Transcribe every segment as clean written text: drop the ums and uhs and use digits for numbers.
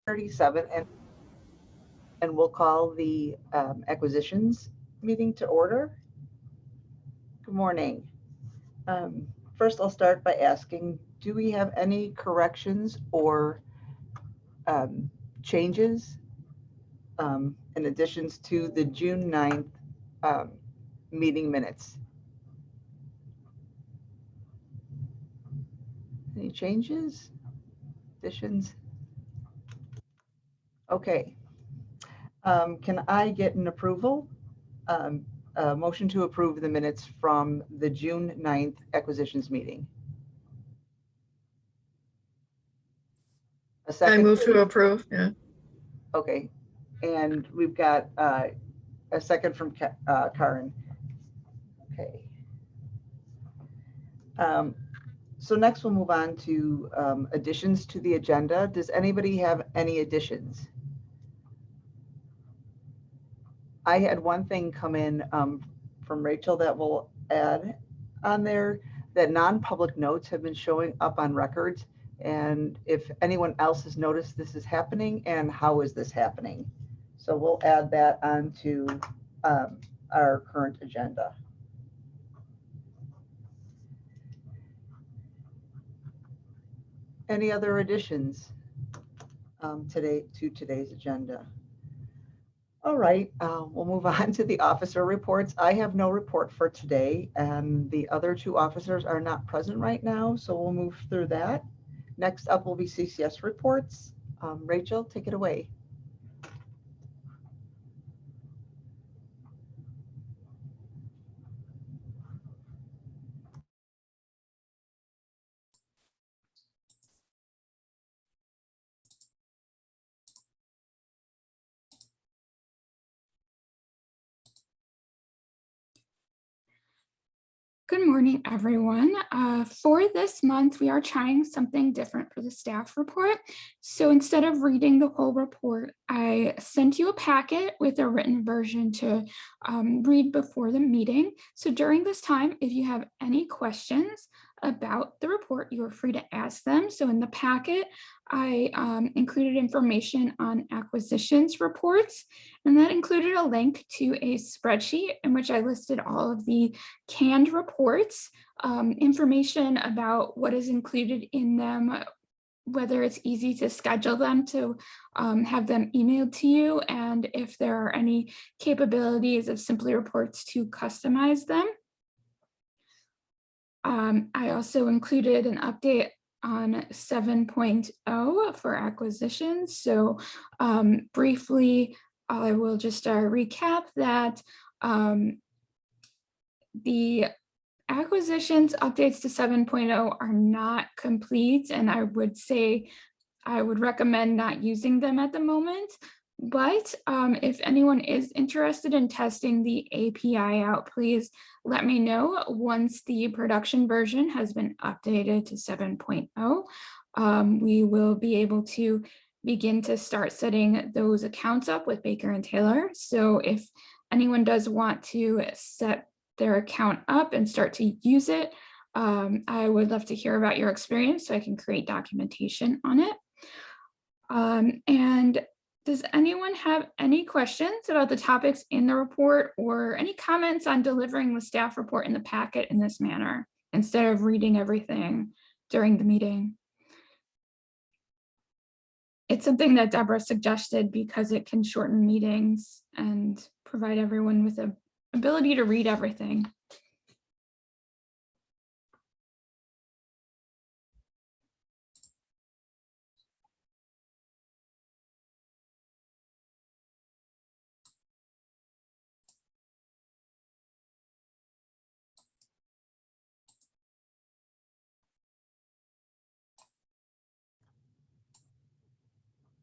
37, and we'll call the acquisitions meeting to order. Good morning. First, I'll start by asking, do we have any corrections or changes in additions to the June 9th meeting minutes? Any changes, additions? Okay. Can I get an approval? A motion to approve the minutes from the June 9th acquisitions meeting. A second? I move to approve, yeah. Okay. And we've got a second from Karen. Okay. So next we'll move on to additions to the agenda. Does anybody have any additions? I had one thing come in from Rachel that will add on there, that non-public notes have been showing up on records, and if anyone else has noticed this is happening, and how is this happening? So we'll add that onto our current agenda. Any other additions to today's agenda? All right, we'll move on to the officer reports. I have no report for today, and the other two officers are not present right now, so we'll move through that. Next up will be CCS reports. Rachel, take it away. Good morning, everyone. For this month, we are trying something different for the staff report. So instead of reading the whole report, I sent you a packet with a written version to read before the meeting. So during this time, if you have any questions about the report, you are free to ask them. So in the packet, I included information on acquisitions reports, and that included a link to a spreadsheet in which I listed all of the canned reports, information about what is included in them, whether it's easy to schedule them to have them emailed to you, and if there are any capabilities of Simply Reports to customize them. I also included an update on 7.0 for acquisitions. So briefly, I will just recap that the acquisitions updates to 7.0 are not complete, and I would say I would recommend not using them at the moment. But if anyone is interested in testing the API out, please let me know once the production version has been updated to 7.0. We will be able to begin to start setting those accounts up with Baker and Taylor. So if anyone does want to set their account up and start to use it, I would love to hear about your experience so I can create documentation on it. And does anyone have any questions about the topics in the report or any comments on delivering the staff report in the packet in this manner instead of reading everything during the meeting? It's something that Deborah suggested because it can shorten meetings and provide everyone with the ability to read everything.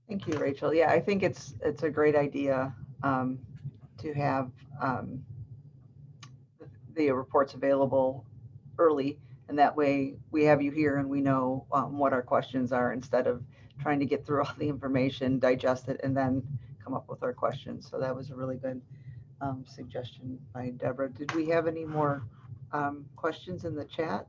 Thank you, Rachel. Yeah, I think it's a great idea to have the reports available early, and that way we have you here and we know what our questions are instead of trying to get through all the information, digest it, and then come up with our questions. So that was a really good suggestion by Deborah. Did we have any more questions in the chat?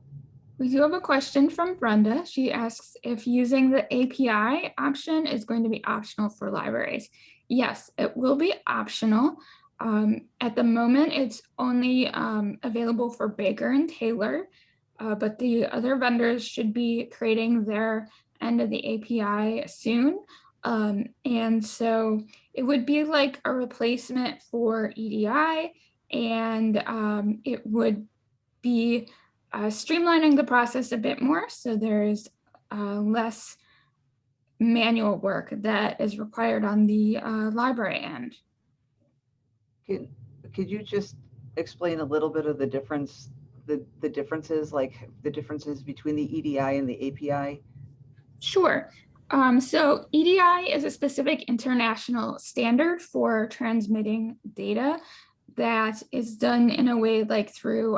We do have a question from Brenda. She asks if using the API option is going to be optional for libraries. Yes, it will be optional. At the moment, it's only available for Baker and Taylor, but the other vendors should be creating their end of the API soon. And so it would be like a replacement for EDI, and it would be streamlining the process a bit more, so there's less manual work that is required on the library end. Could you just explain a little bit of the difference, the differences, like the differences between the EDI and the API? Sure. So EDI is a specific international standard for transmitting data that is done in a way like through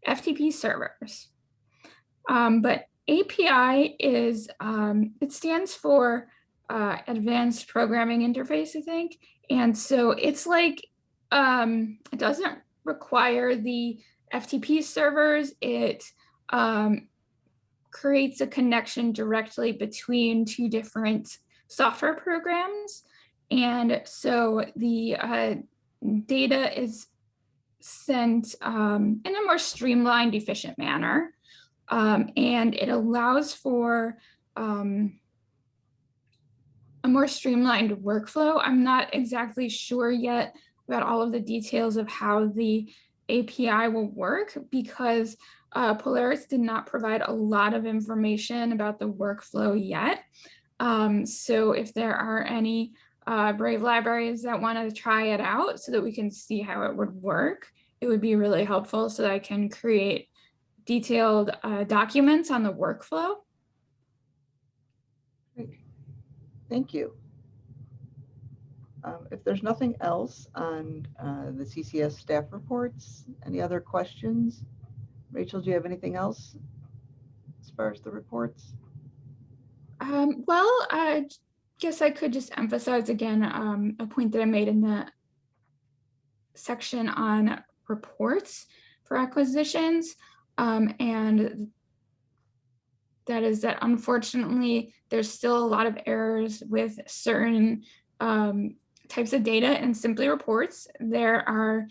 FTP servers. But API is, it stands for Advanced Programming Interface, I think. And so it's like, it doesn't require the FTP servers. It creates a connection directly between two different software programs. And so the data is sent in a more streamlined, efficient manner. And it allows for a more streamlined workflow. I'm not exactly sure yet about all of the details of how the API will work, because Polaris did not provide a lot of information about the workflow yet. So if there are any Brave libraries that want to try it out so that we can see how it would work, it would be really helpful so that I can create detailed documents on the workflow. Great. Thank you. If there's nothing else on the CCS staff reports, any other questions? Rachel, do you have anything else as far as the reports? Well, I guess I could just emphasize again a point that I made in the section on reports for acquisitions. And that is that unfortunately, there's still a lot of errors with certain types of data in Simply reports. There are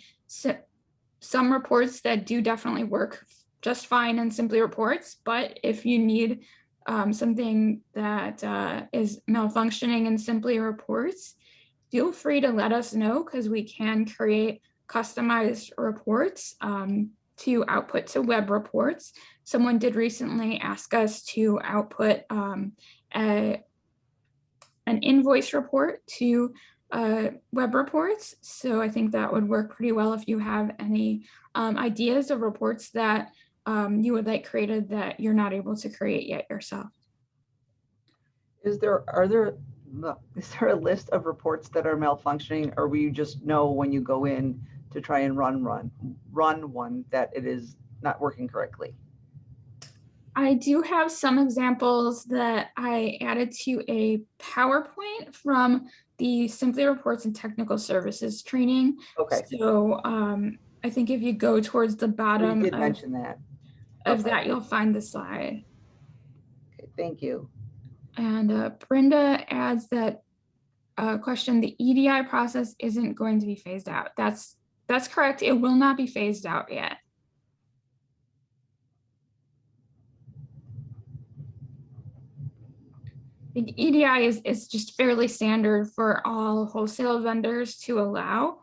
some reports that do definitely work just fine in Simply reports, but if you need something that is malfunctioning in Simply reports, feel free to let us know, because we can create customized reports to output to web reports. Someone did recently ask us to output an invoice report to web reports. So I think that would work pretty well if you have any ideas of reports that you would like created that you're not able to create yet yourself. Is there a list of reports that are malfunctioning, or will you just know when you go in to try and run one that it is not working correctly? I do have some examples that I added to a PowerPoint from the Simply Reports and Technical Services training. Okay. So I think if you go towards the bottom You did mention that. Of that, you'll find the slide. Okay, thank you. And Brenda adds that question, the EDI process isn't going to be phased out. That's correct. It will not be phased out yet. The EDI is just fairly standard for all wholesale vendors to allow.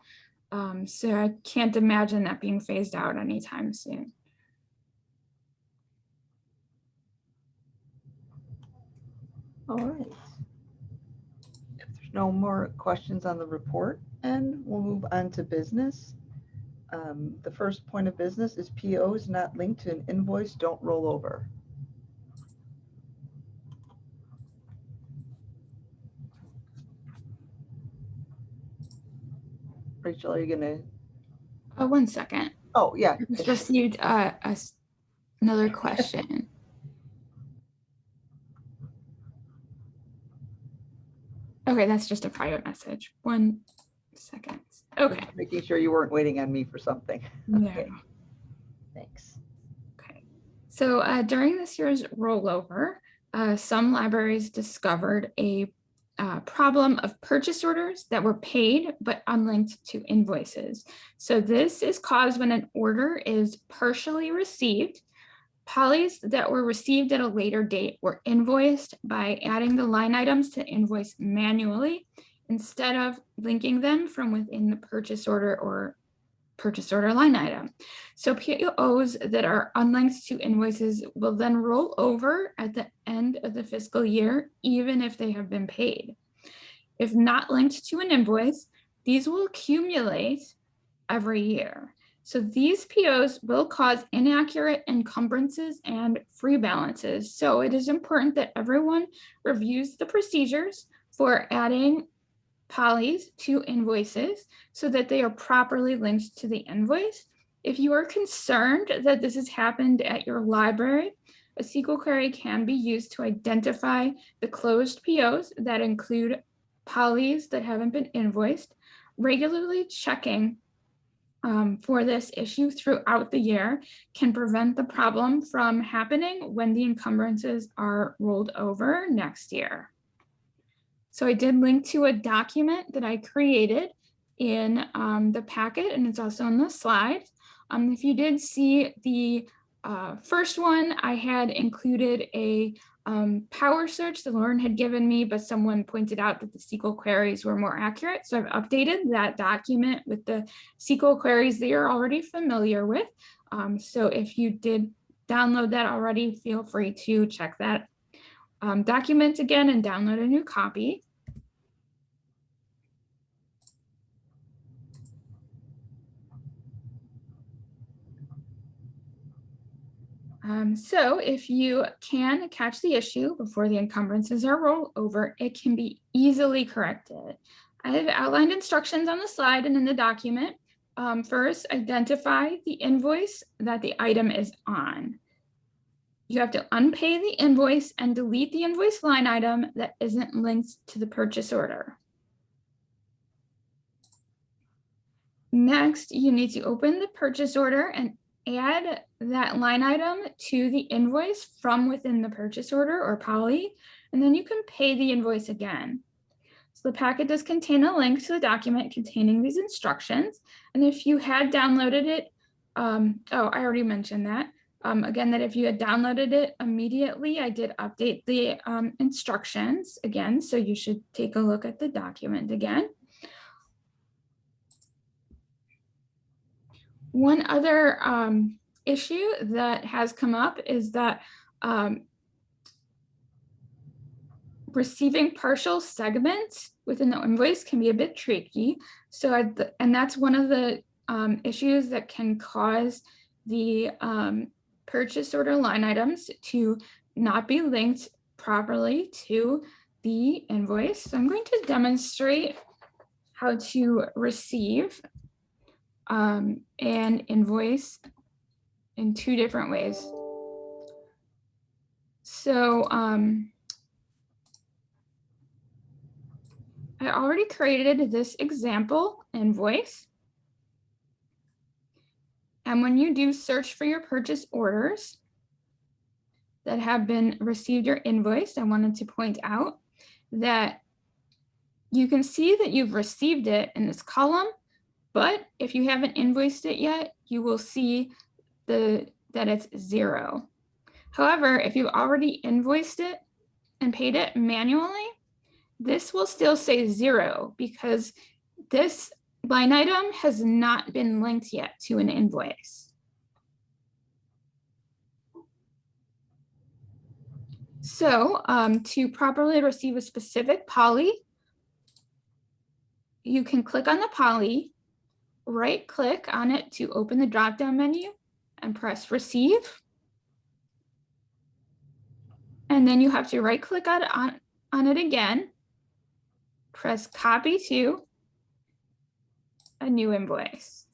So I can't imagine that being phased out anytime soon. All right. If there's no more questions on the report, and we'll move on to business. The first point of business is POs not linked to an invoice don't roll over. Rachel, are you gonna? Oh, 1 second. Oh, yeah. I just received another question. Okay, that's just a private message. 1 second. Okay. Making sure you weren't waiting on me for something. No. Okay. Thanks. Okay. So during this year's rollover, some libraries discovered a problem of purchase orders that were paid but unlinked to invoices. So this is caused when an order is partially received. Polys that were received at a later date were invoiced by adding the line items to invoice manually instead of linking them from within the purchase order or purchase order line item. So POs that are unlinked to invoices will then roll over at the end of the fiscal year, even if they have been paid. If not linked to an invoice, these will accumulate every year. So these POs will cause inaccurate encumbrances and free balances. So it is important that everyone reviews the procedures for adding polys to invoices so that they are properly linked to the invoice. If you are concerned that this has happened at your library, a SQL query can be used to identify the closed POs that include polys that haven't been invoiced. Regularly checking for this issue throughout the year can prevent the problem from happening when the encumbrances are rolled over next year. So I did link to a document that I created in the packet, and it's also in the slides. If you did see the first one, I had included a power search that Lauren had given me, but someone pointed out that the SQL queries were more accurate. So I've updated that document with the SQL queries that you're already familiar with. So if you did download that already, feel free to check that document again and download a new copy. So if you can catch the issue before the encumbrances are rolled over, it can be easily corrected. I have outlined instructions on the slide and in the document. First, identify the invoice that the item is on. You have to unpay the invoice and delete the invoice line item that isn't linked to the purchase order. Next, you need to open the purchase order and add that line item to the invoice from within the purchase order or poly, and then you can pay the invoice again. So the packet does contain a link to the document containing these instructions. And if you had downloaded it, I already mentioned that. Again, that if you had downloaded it immediately, I did update the instructions again, so you should take a look at the document again. One other issue that has come up is that receiving partial segments within the invoice can be a bit tricky. So, and that's one of the issues that can cause the purchase order line items to not be linked properly to the invoice. So I'm going to demonstrate how to receive an invoice in two different ways. So I already created this example invoice. And when you do search for your purchase orders that have been received your invoice, I wanted to point out that you can see that you've received it in this column, but if you haven't invoiced it yet, you will see that it's 0. However, if you've already invoiced it and paid it manually, this will still say 0 because this line item has not been linked yet to an invoice. So to properly receive a specific poly, you can click on the poly, right click on it to open the drop-down menu and press receive. And then you have to right click on it again, press copy to a new invoice.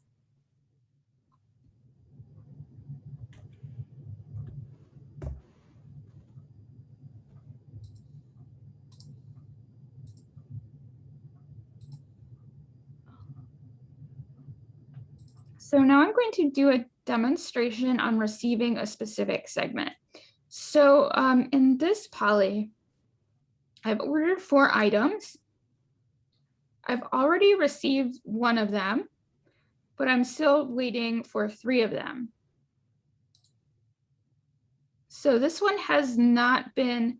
So now I'm going to do a demonstration on receiving a specific segment. So in this poly, I've ordered 4 items. I've already received 1 of them, but I'm still waiting for 3 of them. So this one has not been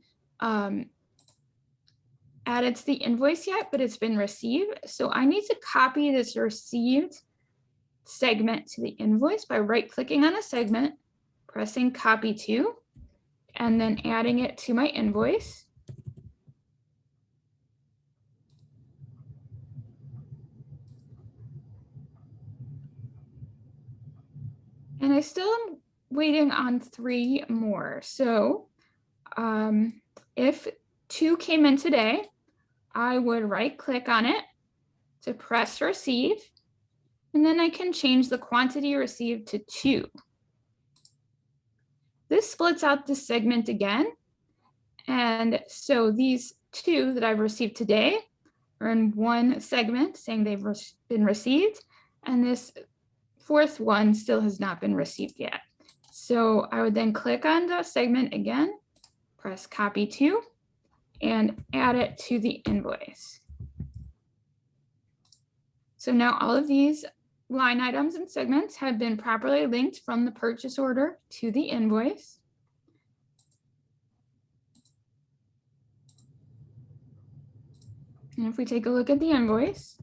added to the invoice yet, but it's been received. So I need to copy this received segment to the invoice by right-clicking on the segment, pressing copy to, and then adding it to my invoice. And I still am waiting on 3 more. So if 2 came in today, I would right-click on it to press receive, and then I can change the quantity received to 2. This splits out the segment again. And so these 2 that I've received today are in one segment saying they've been received, and this 4th one still has not been received yet. So I would then click on the segment again, press copy to, and add it to the invoice. So now all of these line items and segments have been properly linked from the purchase order to the invoice. And if we take a look at the invoice,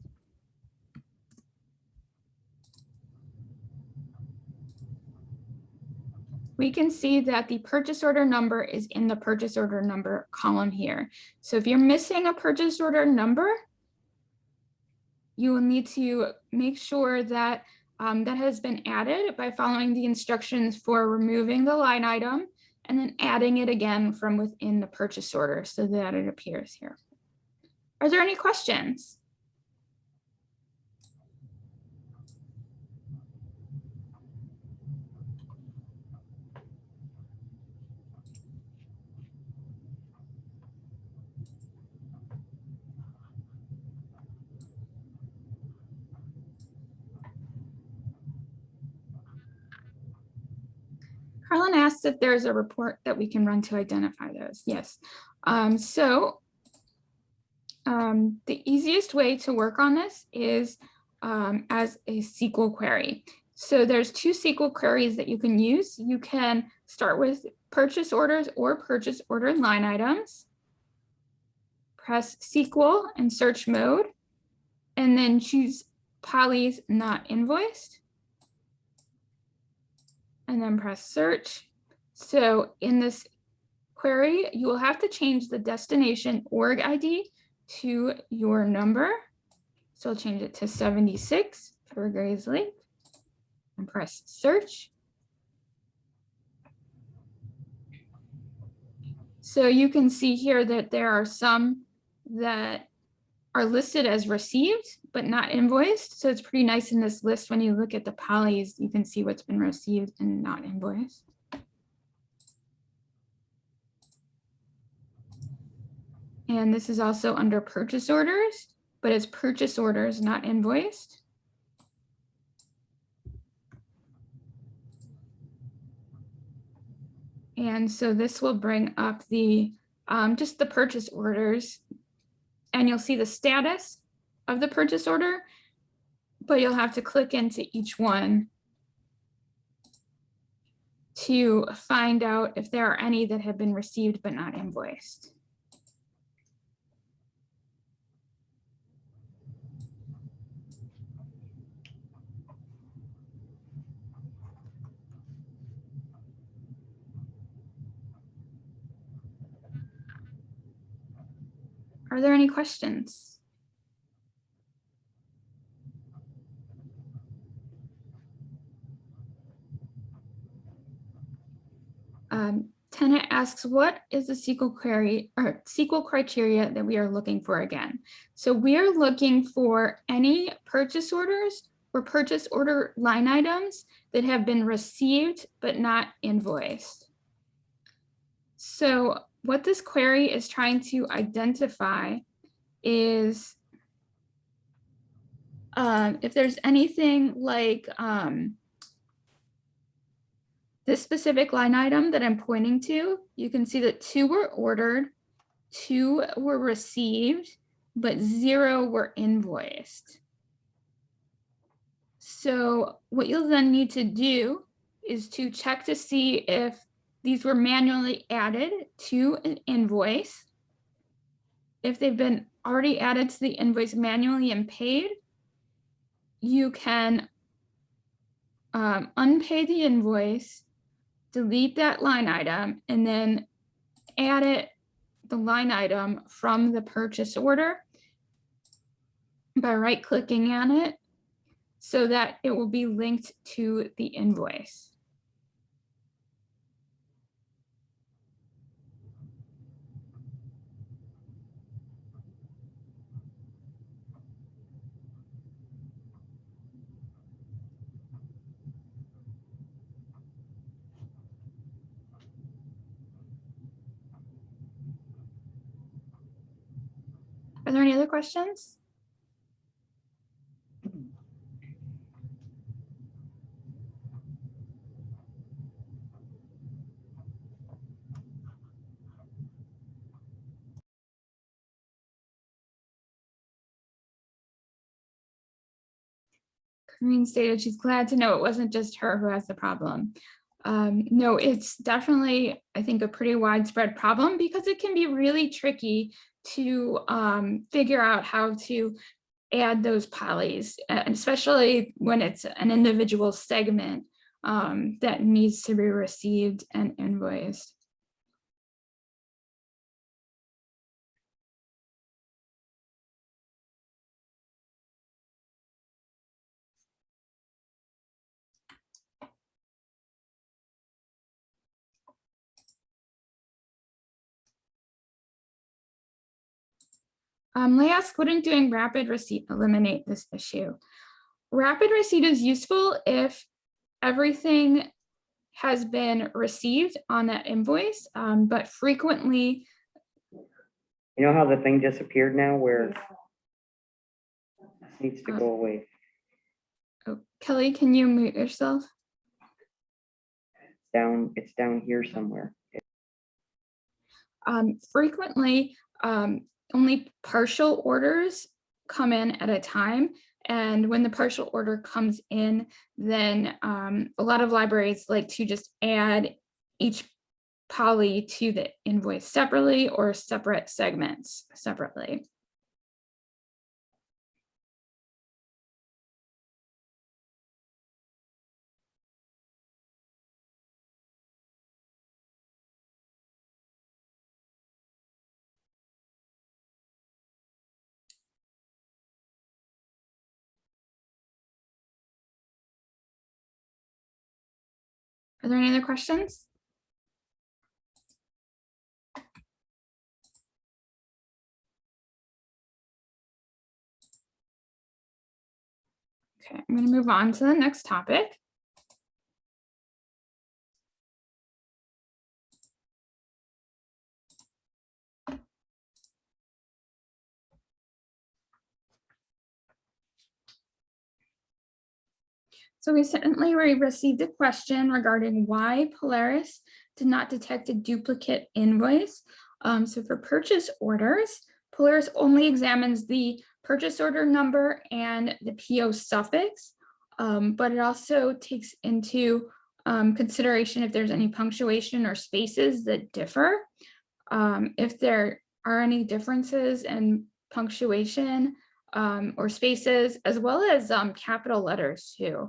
we can see that the purchase order number is in the purchase order number column here. So if you're missing a purchase order number, you will need to make sure that that has been added by following the instructions for removing the line item and then adding it again from within the purchase order so that it appears here. Are there any questions? Carlin asks if there's a report that we can run to identify those. Yes. The easiest way to work on this is as a SQL query. So there's 2 SQL queries that you can use. You can start with purchase orders or purchase order line items. Press SQL in search mode, and then choose polys not invoiced. And then press search. So in this query, you will have to change the destination org ID to your number. So I'll change it to 76 for Grays Lake and press search. So you can see here that there are some that are listed as received, but not invoiced. So it's pretty nice in this list when you look at the polys, you can see what's been received and not invoiced. And this is also under purchase orders, but it's purchase orders, not invoiced. And so this will bring up the just the purchase orders, and you'll see the status of the purchase order, but you'll have to click into each one to find out if there are any that have been received but not invoiced. Are there any questions? Tenant asks, what is the SQL query or SQL criteria that we are looking for again? So we are looking for any purchase orders or purchase order line items that have been received but not invoiced. So what this query is trying to identify is if there's anything like this specific line item that I'm pointing to, you can see that 2 were ordered, 2 were received, but 0 were invoiced. So what you'll then need to do is to check to see if these were manually added to an invoice. If they've been already added to the invoice manually and paid, you can unpay the invoice, delete that line item, and then add the line item from the purchase order by right-clicking on it so that it will be linked to the invoice. Are there any other questions? Corinne stated she's glad to know it wasn't just her who has the problem. No, it's definitely, I think, a pretty widespread problem because it can be really tricky to figure out how to add those polys, and especially when it's an individual segment that needs to be received and invoiced. They ask, wouldn't doing rapid receipt eliminate this issue? Rapid receipt is useful if everything has been received on that invoice, but frequently. You know how the thing disappeared now where it needs to go away? Oh, Kelly, can you mute yourself? It's down here somewhere. Frequently, only partial orders come in at a time. And when the partial order comes in, then a lot of libraries like to just add each poly to the invoice separately or separate segments separately. Are there any other questions? Okay, I'm going to move on to the next topic. So recently we received a question regarding why Polaris did not detect a duplicate invoice. So for purchase orders, Polaris only examines the purchase order number and the PO suffix, but it also takes into consideration if there's any punctuation or spaces that differ. If there are any differences in punctuation or spaces, as well as capital letters too,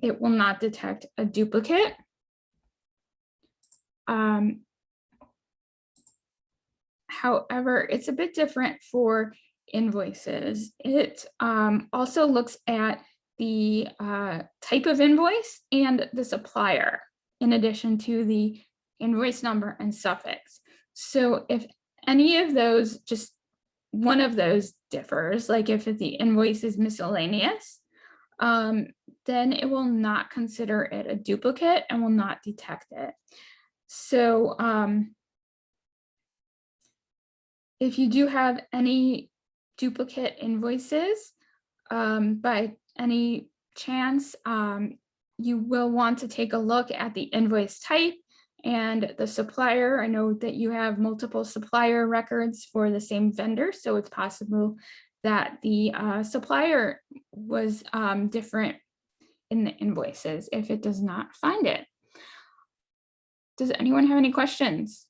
it will not detect a duplicate. However, it's a bit different for invoices. It also looks at the type of invoice and the supplier, in addition to the invoice number and suffix. So if any of those, just one of those differs, like if the invoice is miscellaneous, then it will not consider it a duplicate and will not detect it. So if you do have any duplicate invoices by any chance, you will want to take a look at the invoice type and the supplier. I know that you have multiple supplier records for the same vendor, so it's possible that the supplier was different in the invoices if it does not find it. Does anyone have any questions?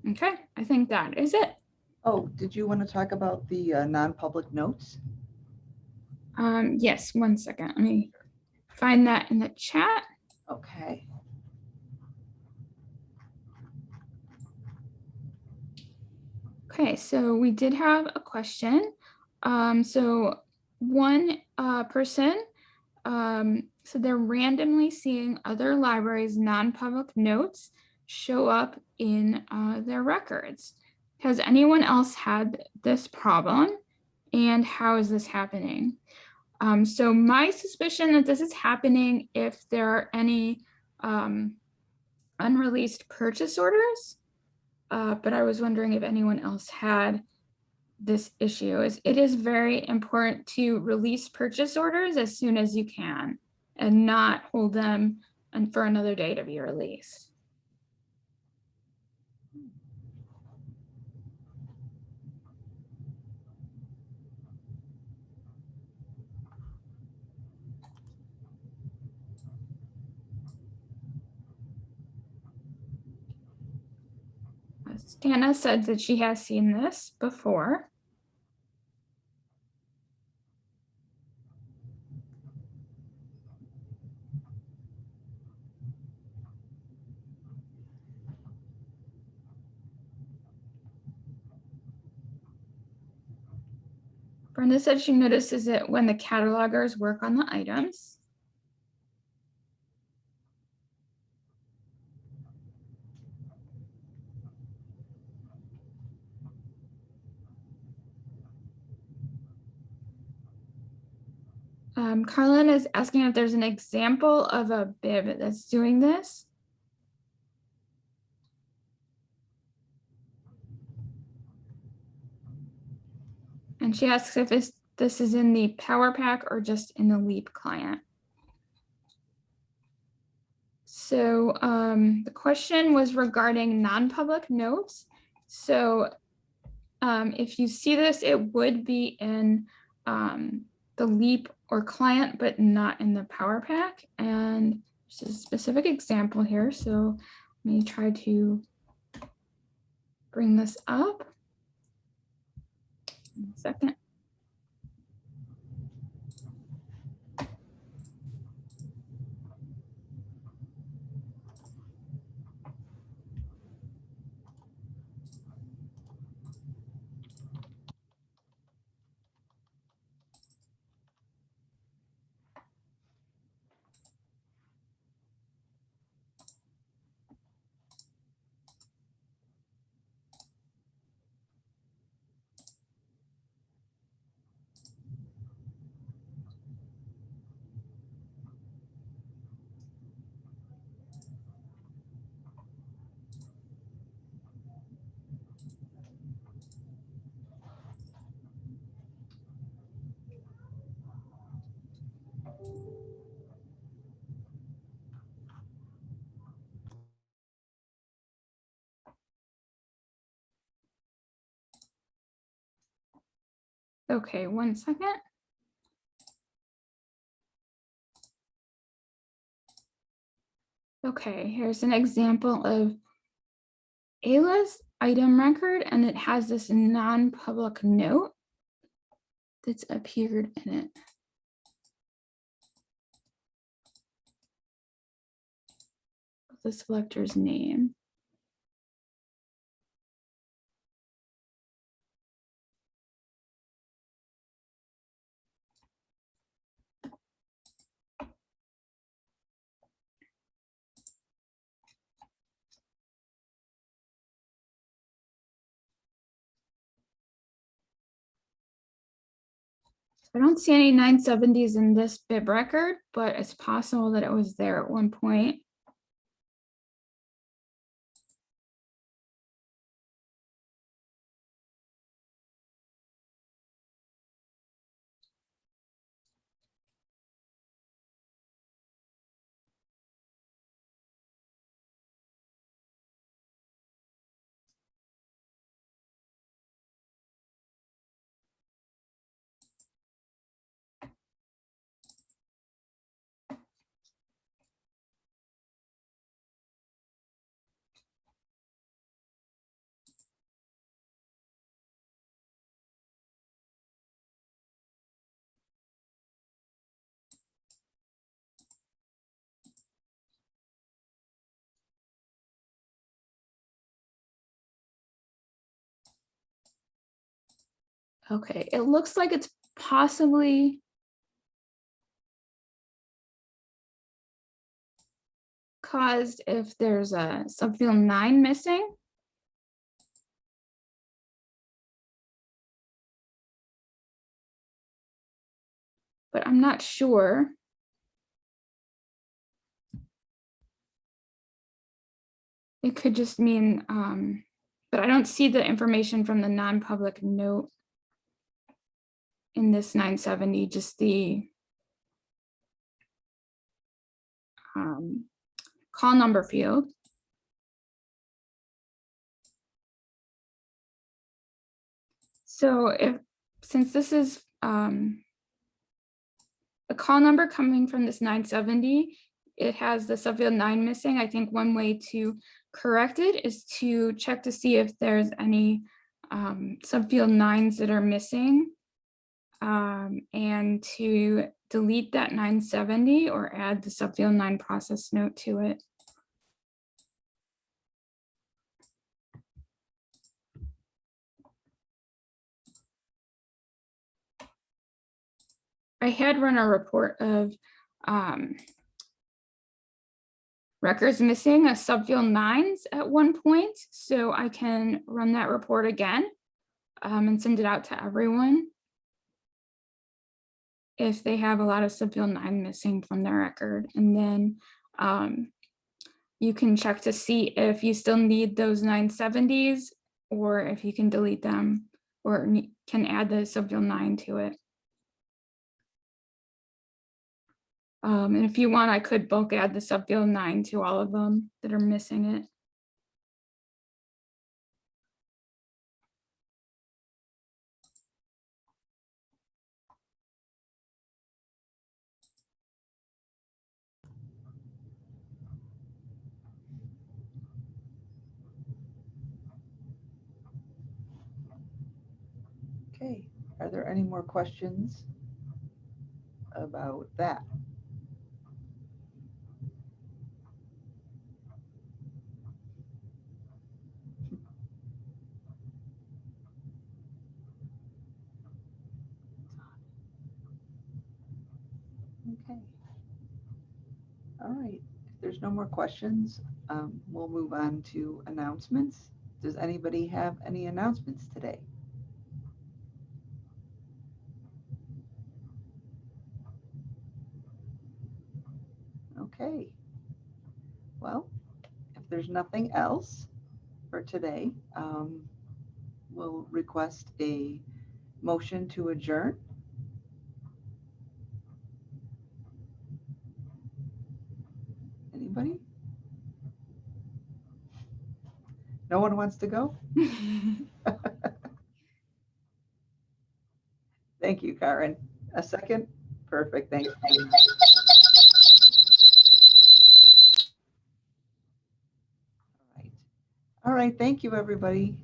Okay, I think that is it. Oh, did you want to talk about the non-public notes? Yes, 1 second. Let me find that in the chat. Okay. Okay, so we did have a question. So one person said they're randomly seeing other libraries' non-public notes show up in their records. Has anyone else had this problem? And how is this happening? So my suspicion that this is happening if there are any unreleased purchase orders, but I was wondering if anyone else had this issue. It is very important to release purchase orders as soon as you can and not hold them and for another day to be released. Stana said that she has seen this before. Brenda said she notices it when the catalogers work on the items. Carlin is asking if there's an example of a bib that's doing this. And she asks if this is in the Power Pack or just in the Leap client. So the question was regarding non-public notes. So if you see this, it would be in the Leap or client, but not in the Power Pack. And there's a specific example here. So let me try to bring this up. 1 second. Okay, 1 second. Okay, here's an example of Ayla's item record, and it has this non-public note that's appeared in it. The selector's name. I don't see any 970s in this bib record, but it's possible that it was there at one point. Okay, it looks like it's possibly caused if there's a subfield 9 missing. But I'm not sure. It could just mean, but I don't see the information from the non-public note in this 970, just the call number field. So since this is a call number coming from this 970, it has the subfield 9 missing. I think one way to correct it is to check to see if there's any subfield 9s that are missing, and to delete that 970 or add the subfield 9 process note to it. I had run a report of records missing a subfield 9s at one point, so I can run that report again and send it out to everyone if they have a lot of subfield 9 missing from their record. And then you can check to see if you still need those 970s or if you can delete them or can add the subfield 9 to it. And if you want, I could bulk add the subfield 9 to all of them that are missing it. Okay, are there any more questions about that? Okay. All right, if there's no more questions, we'll move on to announcements. Does anybody have any announcements today? Okay. Well, if there's nothing else for today, we'll request a motion to adjourn. Anybody? No one wants to go? Thank you, Karen. A second? Perfect, thanks. All right, thank you, everybody.